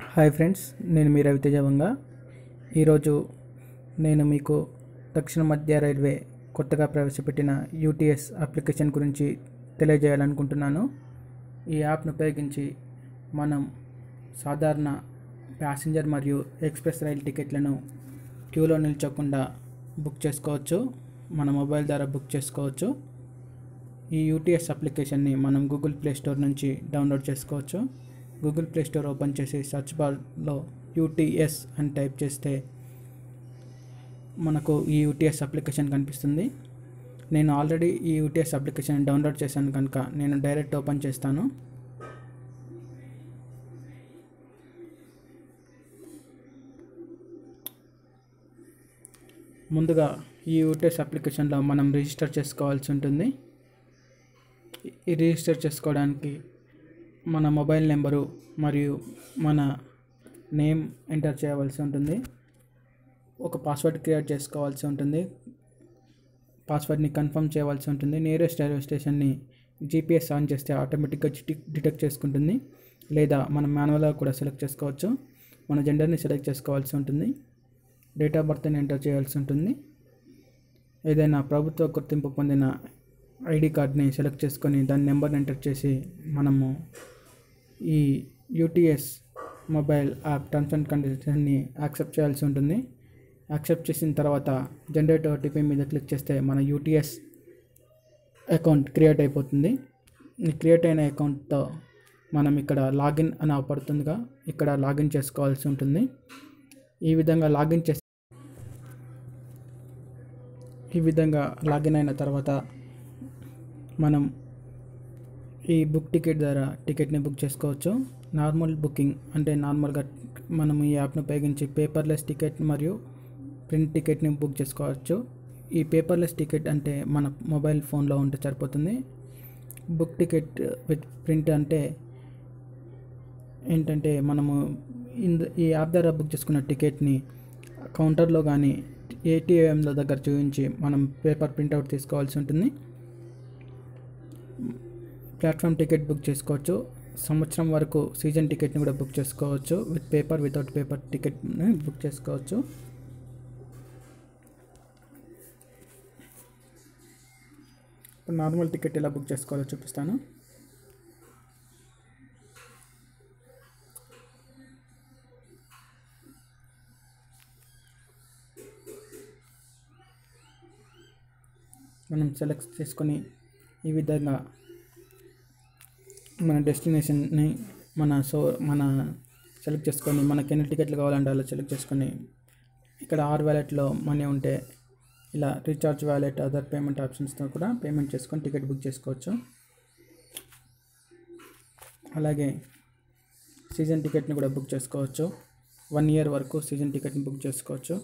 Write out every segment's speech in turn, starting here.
Hi friends, నేను మీ రవితేజ వంగ. ఈరోజు నేను మీకు దక్షిణ మధ్య రైల్వే కొత్తగా ప్రవేశపెట్టిన యూటీఎస్ అప్లికేషన్ గురించి తెలియజేయాలనుకుంటున్నాను. ఈ యాప్ను ఉపయోగించి మనం సాధారణ ప్యాసింజర్ మరియు ఎక్స్ప్రెస్ రైలు టికెట్లను క్యూలో నిల్చోకుండా బుక్ చేసుకోవచ్చు. మన మొబైల్ ద్వారా బుక్ చేసుకోవచ్చు. ఈ యూటీఎస్ అప్లికేషన్ని మనం గూగుల్ ప్లే స్టోర్ నుంచి డౌన్లోడ్ చేసుకోవచ్చు. గూగుల్ ప్లే స్టోర్ ఓపెన్ చేసి సెర్చ్ బార్లో యూటీఎస్ అని టైప్ చేస్తే మనకు ఈ యూటీఎస్ అప్లికేషన్ కనిపిస్తుంది. నేను ఆల్రెడీ ఈ యూటీఎస్ అప్లికేషన్ డౌన్లోడ్ చేశాను కనుక నేను డైరెక్ట్ ఓపెన్ చేస్తాను. ముందుగా ఈ యూటీఎస్ అప్లికేషన్లో మనం రిజిస్టర్ చేసుకోవాల్సి ఉంటుంది. ఈ రిజిస్టర్ చేసుకోవడానికి మన మొబైల్ నెంబరు మరియు మన నేమ్ ఎంటర్ చేయవలసి ఉంటుంది. ఒక పాస్వర్డ్ క్రియేట్ చేసుకోవాల్సి ఉంటుంది. పాస్వర్డ్ని కన్ఫర్మ్ చేయవలసి ఉంటుంది. నియరెస్ట్ రైల్వే స్టేషన్ని జీపీఎస్ ఆన్ చేస్తే ఆటోమేటిక్గా డిటెక్ట్ చేసుకుంటుంది. లేదా మనం మాన్యువల్గా కూడా సెలెక్ట్ చేసుకోవచ్చు. మన జెండర్ని సెలెక్ట్ చేసుకోవాల్సి ఉంటుంది. డేట్ ఆఫ్ బర్త్ని ఎంటర్ చేయాల్సి ఉంటుంది. ఏదైనా ప్రభుత్వ గుర్తింపు పొందిన ఐడి కార్డ్ని సెలెక్ట్ చేసుకొని దాని నెంబర్ని ఎంటర్ చేసి మనము ఈ UTS mobile app terms and కండిషన్ని యాక్సెప్ట్ చేయాల్సి ఉంటుంది. యాక్సెప్ట్ చేసిన తర్వాత జనరేట్ ఓటీపీ మీద క్లిక్ చేస్తే మన యూటీఎస్ అకౌంట్ క్రియేట్ అయిపోతుంది. ఈ క్రియేట్ అయిన అకౌంట్తో మనం ఇక్కడ లాగిన్ అని అవపడుతుందిగా ఇక్కడ లాగిన్ చేసుకోవాల్సి ఉంటుంది. ఈ విధంగా లాగిన్ అయిన తర్వాత మనం ఈ బుక్ టికెట్ ద్వారా టికెట్ని బుక్ చేసుకోవచ్చు. నార్మల్ బుకింగ్ అంటే నార్మల్గా మనం ఈ యాప్ను ఉపయోగించి పేపర్లెస్ టికెట్ మరియు ప్రింట్ టికెట్ని బుక్ చేసుకోవచ్చు. ఈ పేపర్లెస్ టికెట్ అంటే మన మొబైల్ ఫోన్లో ఉంటే సరిపోతుంది. బుక్ టికెట్ విత్ ప్రింట్ అంటే ఏంటంటే మనము ఈ యాప్ ద్వారా బుక్ చేసుకున్న టికెట్ని కౌంటర్లో కానీ ఏటీఎంల దగ్గర చూపించి మనం పేపర్ ప్రింట్అవుట్ తీసుకోవాల్సి ఉంటుంది. ప్లాట్ఫామ్ టికెట్ బుక్ చేసుకోవచ్చు. సంవత్సరం వరకు సీజన్ టికెట్ని కూడా బుక్ చేసుకోవచ్చు. విత్ పేపర్ వితౌట్ పేపర్ టికెట్ని బుక్ చేసుకోవచ్చు. ఇప్పుడు నార్మల్ టికెట్ ఎలా బుక్ చేసుకోవాలో చూపిస్తాను. మనం సెలెక్ట్ చేసుకొని ఈ విధంగా మన డెస్టినేషన్ని మన సెలెక్ట్ చేసుకొని మనకి ఎన్ని టికెట్లు కావాలంటే అలా సెలెక్ట్ చేసుకొని ఇక్కడ వ్యాలెట్లో మనీ ఉంటే ఇలా రీఛార్జ్ వ్యాలెట్ అదర్ పేమెంట్ ఆప్షన్స్తో కూడా పేమెంట్ చేసుకొని టికెట్ బుక్ చేసుకోవచ్చు. అలాగే సీజన్ టికెట్ని కూడా బుక్ చేసుకోవచ్చు. 1 year వరకు సీజన్ టికెట్ని బుక్ చేసుకోవచ్చు.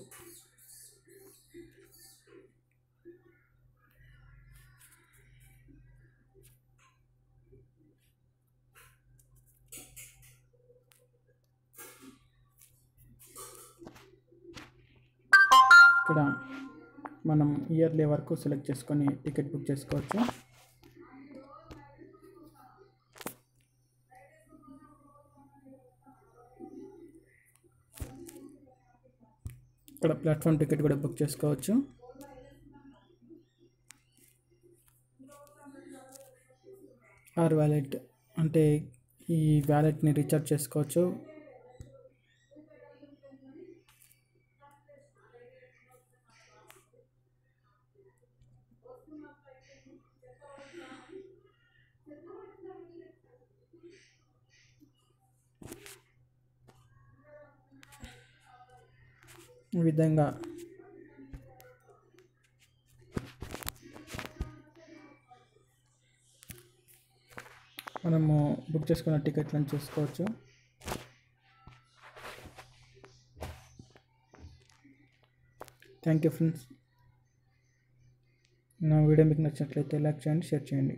ఇక్కడ మనం ఇయర్లీ వరకు సెలెక్ట్ చేసుకొని టికెట్ బుక్ చేసుకోవచ్చు. ఇక్కడ ప్లాట్ఫామ్ టికెట్ కూడా బుక్ చేసుకోవచ్చు. వ్యాలెట్ అంటే ఈ వ్యాలెట్ని రీఛార్జ్ చేసుకోవచ్చు. ఈ విధంగా మనము బుక్ చేసుకున్న టికెట్లను చూసుకోవచ్చు. Thank you friends. నా వీడియో మీకు నచ్చినట్లయితే లైక్ చేయండి, షేర్ చేయండి.